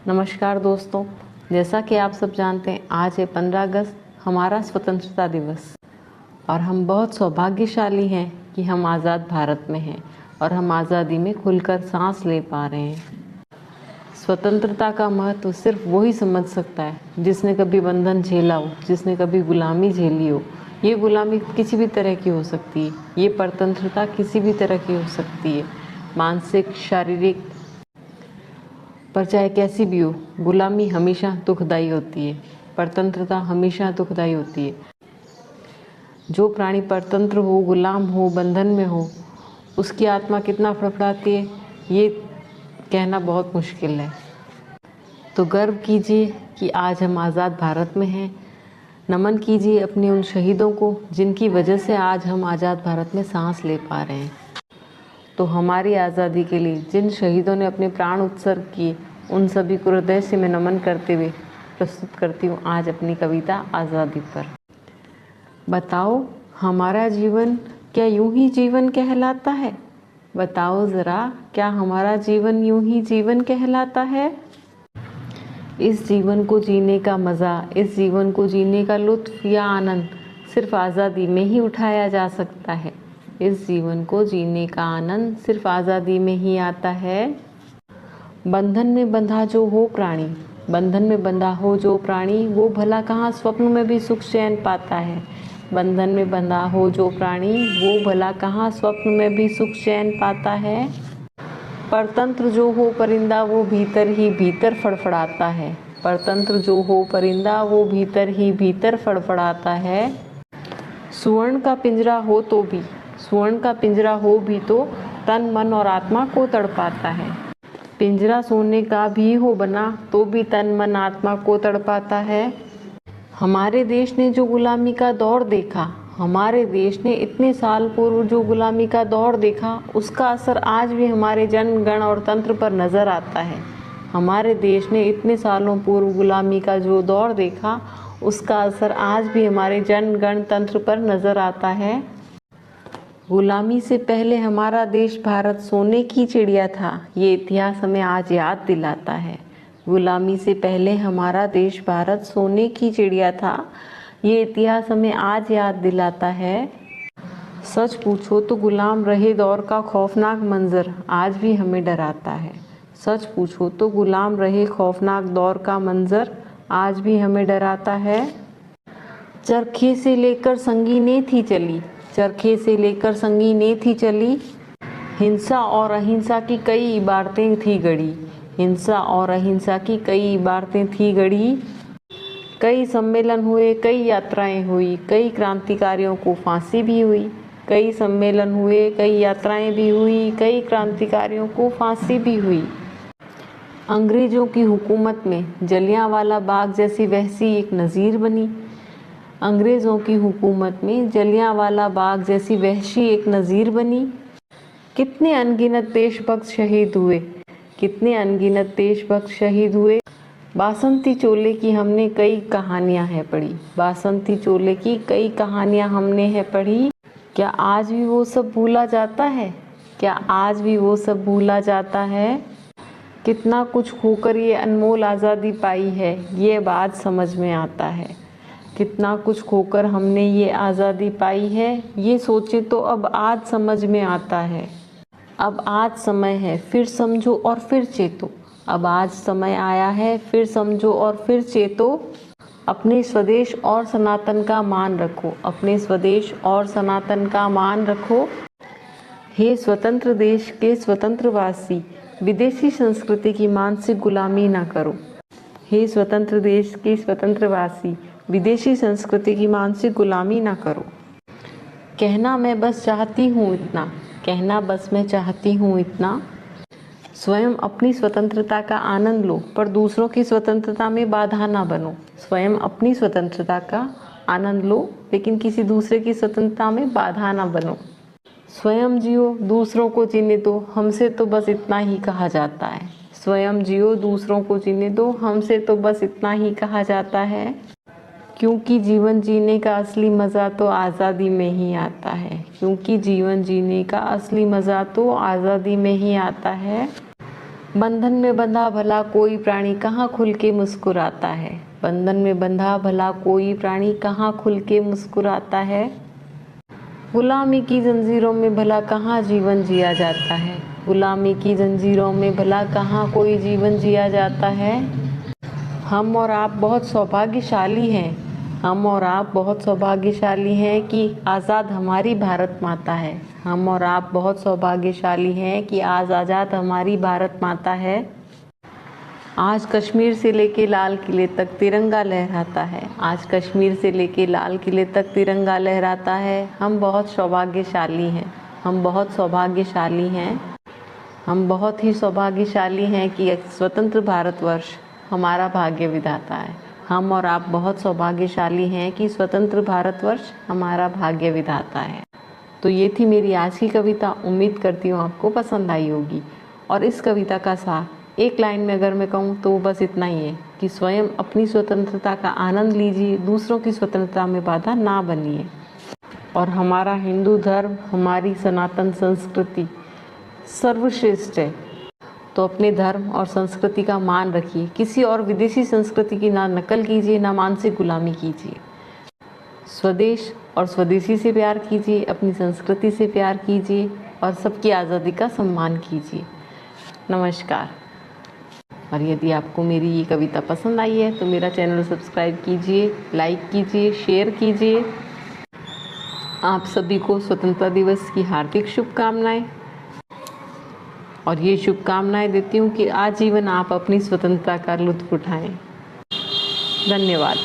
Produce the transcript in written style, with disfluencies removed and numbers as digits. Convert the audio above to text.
नमस्कार दोस्तों, जैसा कि आप सब जानते हैं आज है 15 अगस्त हमारा स्वतंत्रता दिवस और हम बहुत सौभाग्यशाली हैं कि हम आज़ाद भारत में हैं और हम आज़ादी में खुलकर सांस ले पा रहे हैं। स्वतंत्रता का महत्व सिर्फ वही समझ सकता है जिसने कभी बंधन झेला हो, जिसने कभी गुलामी झेली हो। ये गुलामी किसी भी तरह की हो सकती है, ये परतंत्रता किसी भी तरह की हो सकती है, मानसिक, शारीरिक, पर चाहे कैसी भी हो, गुलामी हमेशा दुखदाई होती है, परतंत्रता हमेशा दुखदाई होती है। जो प्राणी परतंत्र हो, गुलाम हो, बंधन में हो, उसकी आत्मा कितना फड़फड़ाती है ये कहना बहुत मुश्किल है। तो गर्व कीजिए कि आज हम आज़ाद भारत में हैं। नमन कीजिए अपने उन शहीदों को जिनकी वजह से आज हम आज़ाद भारत में सांस ले पा रहे हैं। तो हमारी आज़ादी के लिए जिन शहीदों ने अपने प्राण उत्सर्ग किए, उन सभी को हृदय से मैं नमन करते हुए प्रस्तुत करती हूँ आज अपनी कविता आज़ादी पर। बताओ हमारा जीवन क्या यूं ही जीवन कहलाता है? बताओ ज़रा क्या हमारा जीवन यूं ही जीवन कहलाता है? इस जीवन को जीने का मज़ा, इस जीवन को जीने का लुत्फ़ या आनंद सिर्फ आज़ादी में ही उठाया जा सकता है। इस जीवन को जीने का आनंद सिर्फ आज़ादी में ही आता है। बंधन में बंधा जो हो प्राणी, बंधन में बंधा हो जो प्राणी, वो भला कहाँ स्वप्न में भी सुख चैन पाता है। बंधन में बंधा हो जो प्राणी, वो भला कहाँ स्वप्न में भी सुख चैन पाता है। परतंत्र जो हो परिंदा, वो भीतर ही भीतर फड़फड़ाता है। परतंत्र जो हो परिंदा, वो भीतर ही भीतर फड़फड़ाता है। स्वर्ण का पिंजरा हो तो भी, स्वर्ण का पिंजरा हो भी तो तन मन और आत्मा को तड़पाता है। पिंजरा सोने का भी हो बना तो भी तन मन आत्मा को तड़पाता है। हमारे देश ने जो गुलामी का दौर देखा, हमारे देश ने इतने साल पूर्व जो गुलामी का दौर देखा, उसका असर आज भी हमारे जन गण और तंत्र पर नज़र आता है। हमारे देश ने इतने सालों पूर्व गुलामी का जो दौर देखा, उसका असर आज भी हमारे जन गण तंत्र पर नज़र आता है। गुलामी से पहले हमारा देश भारत सोने की चिड़िया था, ये इतिहास हमें आज याद दिलाता है। गुलामी से पहले हमारा देश भारत सोने की चिड़िया था, ये इतिहास हमें आज याद दिलाता है। सच पूछो तो गुलाम रहे दौर का खौफनाक मंजर आज भी हमें डराता है। सच पूछो तो गुलाम रहे खौफनाक दौर का मंजर आज भी हमें डराता है। चरखे से लेकर संगीने थी चली, चरखे से लेकर संगीने थी चली, हिंसा और अहिंसा की कई इबारतें थी गढ़ी, हिंसा और अहिंसा की कई इबारतें थी गढ़ी। कई सम्मेलन हुए, कई यात्राएं हुई, कई क्रांतिकारियों को फांसी भी हुई। कई सम्मेलन हुए, कई यात्राएं भी हुई, कई क्रांतिकारियों को फांसी भी हुई। अंग्रेजों की हुकूमत में जलियांवाला बाग जैसी वहशी एक नज़ीर बनी। अंग्रेज़ों की हुकूमत में जलियांवाला बाग जैसी वहशी एक नज़ीर बनी। कितने अनगिनत देशभक्त शहीद हुए, कितने अनगिनत देशभक्त शहीद हुए। बासंती चोले की हमने कई कहानियां हैं पढ़ी, बासंती चोले की कई कहानियां हमने है पढ़ी। क्या आज भी वो सब भूला जाता है? क्या आज भी वो सब भूला जाता है? कितना कुछ खोकर ये अनमोल आज़ादी पाई है, ये बात समझ में आता है। कितना कुछ खोकर हमने ये आज़ादी पाई है, ये सोचे तो अब आज समझ में आता है। अब आज समय है, फिर समझो और फिर चेतो। अब आज समय आया है, फिर समझो और फिर चेतो। अपने स्वदेश और सनातन का मान रखो, अपने स्वदेश और सनातन का मान रखो। हे स्वतंत्र देश के स्वतंत्रवासी, विदेशी संस्कृति की मानसिक गुलामी ना करो। हे स्वतंत्र देश के स्वतंत्रवासी, विदेशी संस्कृति की मानसिक गुलामी ना करो। कहना मैं बस चाहती हूँ इतना, कहना बस मैं चाहती हूँ इतना। स्वयं अपनी स्वतंत्रता का आनंद लो, पर दूसरों की स्वतंत्रता में बाधा ना बनो। स्वयं अपनी स्वतंत्रता का आनंद लो, लेकिन किसी दूसरे की स्वतंत्रता में बाधा ना बनो। स्वयं जियो, दूसरों को जीने दो, हमसे तो बस इतना ही कहा जाता है। स्वयं जियो, दूसरों को जीने दो, हमसे तो बस इतना ही कहा जाता है। क्योंकि जीवन जीने का असली मज़ा तो आज़ादी में ही आता है, क्योंकि जीवन जीने का असली मज़ा तो आज़ादी में ही आता है। बंधन में बंधा भला कोई प्राणी कहाँ खुल के मुस्कुराता है। बंधन में बंधा भला कोई प्राणी कहाँ खुल के मुस्कुराता है। गुलामी की जंजीरों में भला कहाँ जीवन जिया जाता है। गुलामी की जंजीरों में भला कहाँ कोई जीवन जिया जाता है। हम और आप बहुत सौभाग्यशाली हैं। हम और आप बहुत सौभाग्यशाली हैं कि आज़ाद हमारी भारत माता है। हम और आप बहुत सौभाग्यशाली हैं कि आज आज़ाद हमारी भारत माता है। आज कश्मीर से लेके लाल किले तक तिरंगा लहराता है। आज कश्मीर से लेके लाल किले तक तिरंगा लहराता है। हम बहुत सौभाग्यशाली हैं। हम बहुत सौभाग्यशाली हैं। हम बहुत ही सौभाग्यशाली हैं कि स्वतंत्र भारतवर्ष हमारा भाग्य विधाता है। हम और आप बहुत सौभाग्यशाली हैं कि स्वतंत्र भारतवर्ष हमारा भाग्य विधाता है। तो ये थी मेरी आज की कविता। उम्मीद करती हूँ आपको पसंद आई होगी। और इस कविता का सार एक लाइन में अगर मैं कहूँ तो बस इतना ही है कि स्वयं अपनी स्वतंत्रता का आनंद लीजिए, दूसरों की स्वतंत्रता में बाधा ना बनिए। और हमारा हिंदू धर्म, हमारी सनातन संस्कृति सर्वश्रेष्ठ है। तो अपने धर्म और संस्कृति का मान रखिए। किसी और विदेशी संस्कृति की ना नकल कीजिए, ना मानसिक गुलामी कीजिए। स्वदेश और स्वदेशी से प्यार कीजिए, अपनी संस्कृति से प्यार कीजिए और सबकी आज़ादी का सम्मान कीजिए। नमस्कार। और यदि आपको मेरी ये कविता पसंद आई है तो मेरा चैनल सब्सक्राइब कीजिए, लाइक कीजिए, शेयर कीजिए। आप सभी को स्वतंत्रता दिवस की हार्दिक शुभकामनाएं। और ये शुभकामनाएं देती हूँ कि आजीवन आप अपनी स्वतंत्रता का लुत्फ़ उठाएं। धन्यवाद।